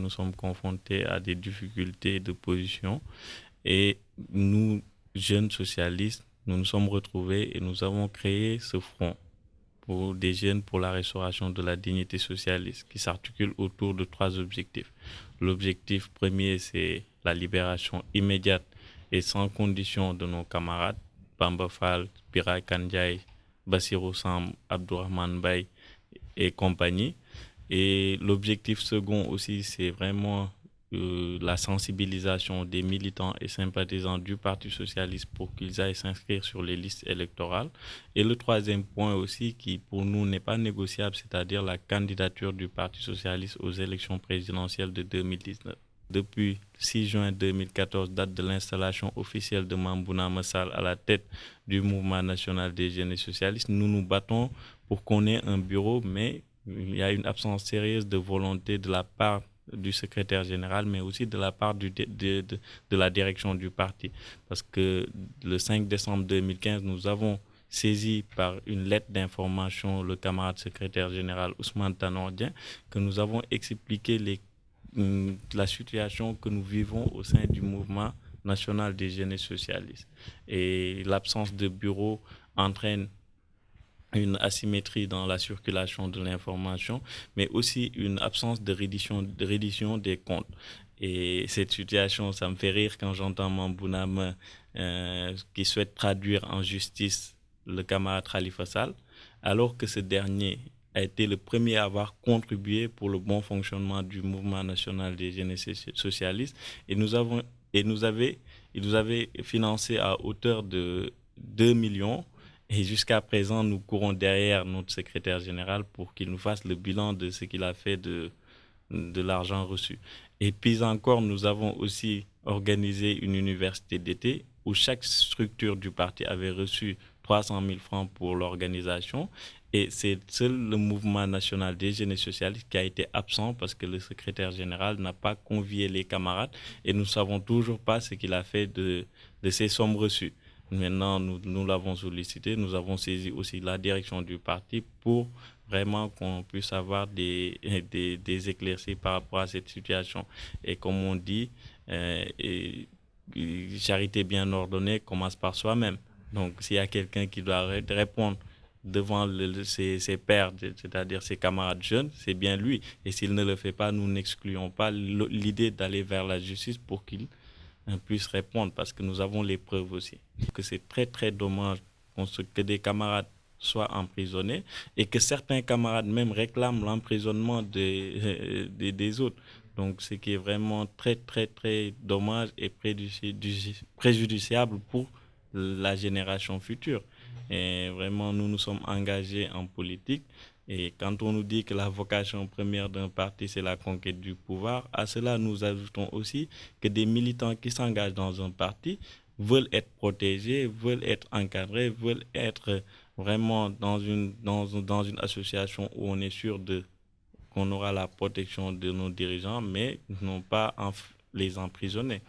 Nous sommes confrontés à des difficultés de position et nous, jeunes socialistes, nous nous sommes retrouvés et nous avons créé ce front pour des jeunes pour la restauration de la dignité socialiste qui s'articule autour de trois objectifs. L'objectif premier, c'est la libération immédiate et sans condition de nos camarades, Bamba Fall, Pira Kandjaï, Bassirou Sam, Abdourahmane Bay et compagnie. Et l'objectif second aussi, c'est vraiment la sensibilisation des militants et sympathisants du Parti socialiste pour qu'ils aillent s'inscrire sur les listes électorales. Et le troisième point aussi, qui pour nous n'est pas négociable, c'est-à-dire la candidature du Parti socialiste aux élections présidentielles de 2019. Depuis 6 juin 2014, date de l'installation officielle de Mambouna Massal à la tête du mouvement national des jeunes et socialistes, nous nous battons pour qu'on ait un bureau, mais il y a une absence sérieuse de volonté de la part du secrétaire général, mais aussi de la part de la direction du parti. Parce que le 5 décembre 2015, nous avons saisi par une lettre d'information le camarade secrétaire général Ousmane Tanordien, que nous avons expliqué la situation que nous vivons au sein du mouvement national des jeunes et socialistes. Et l'absence de bureau entraîne une asymétrie dans la circulation de l'information, mais aussi une absence de reddition des comptes. Et cette situation, ça me fait rire quand j'entends Mambouna qui souhaite traduire en justice le camarade Khalifa Sall, alors que ce dernier a été le premier à avoir contribué pour le bon fonctionnement du mouvement national des jeunes socialistes. Et il nous avait financé à hauteur de 2 millions et jusqu'à présent, nous courons derrière notre secrétaire général pour qu'il nous fasse le bilan de ce qu'il a fait de l'argent reçu. Et puis encore, nous avons aussi organisé une université d'été où chaque structure du parti avait reçu 300 000 francs pour l'organisation. Et c'est seul le mouvement national des jeunes et socialistes qui a été absent parce que le secrétaire général n'a pas convié les camarades et nous ne savons toujours pas ce qu'il a fait de ces sommes reçues. Maintenant, nous l'avons sollicité, nous avons saisi aussi la direction du parti pour vraiment qu'on puisse avoir des éclaircies par rapport à cette situation. Et comme on dit, charité bien ordonnée commence par soi-même. Donc, s'il y a quelqu'un qui doit répondre devant ses pairs, c'est-à-dire ses camarades jeunes, c'est bien lui. Et s'il ne le fait pas, nous n'excluons pas l'idée d'aller vers la justice pour qu'il puisse répondre parce que nous avons les preuves aussi. Que c'est très très dommage que des camarades soient emprisonnés et que certains camarades même réclament l'emprisonnement des autres. Donc ce qui est vraiment très très très dommage et préjudiciable pour la génération future. Et vraiment, nous nous sommes engagés en politique. Et quand on nous dit que la vocation première d'un parti, c'est la conquête du pouvoir, à cela nous ajoutons aussi que des militants qui s'engagent dans un parti veulent être protégés, veulent être encadrés, veulent être vraiment dans une association où on est sûr qu'on aura la protection de nos dirigeants, mais non pas les emprisonner.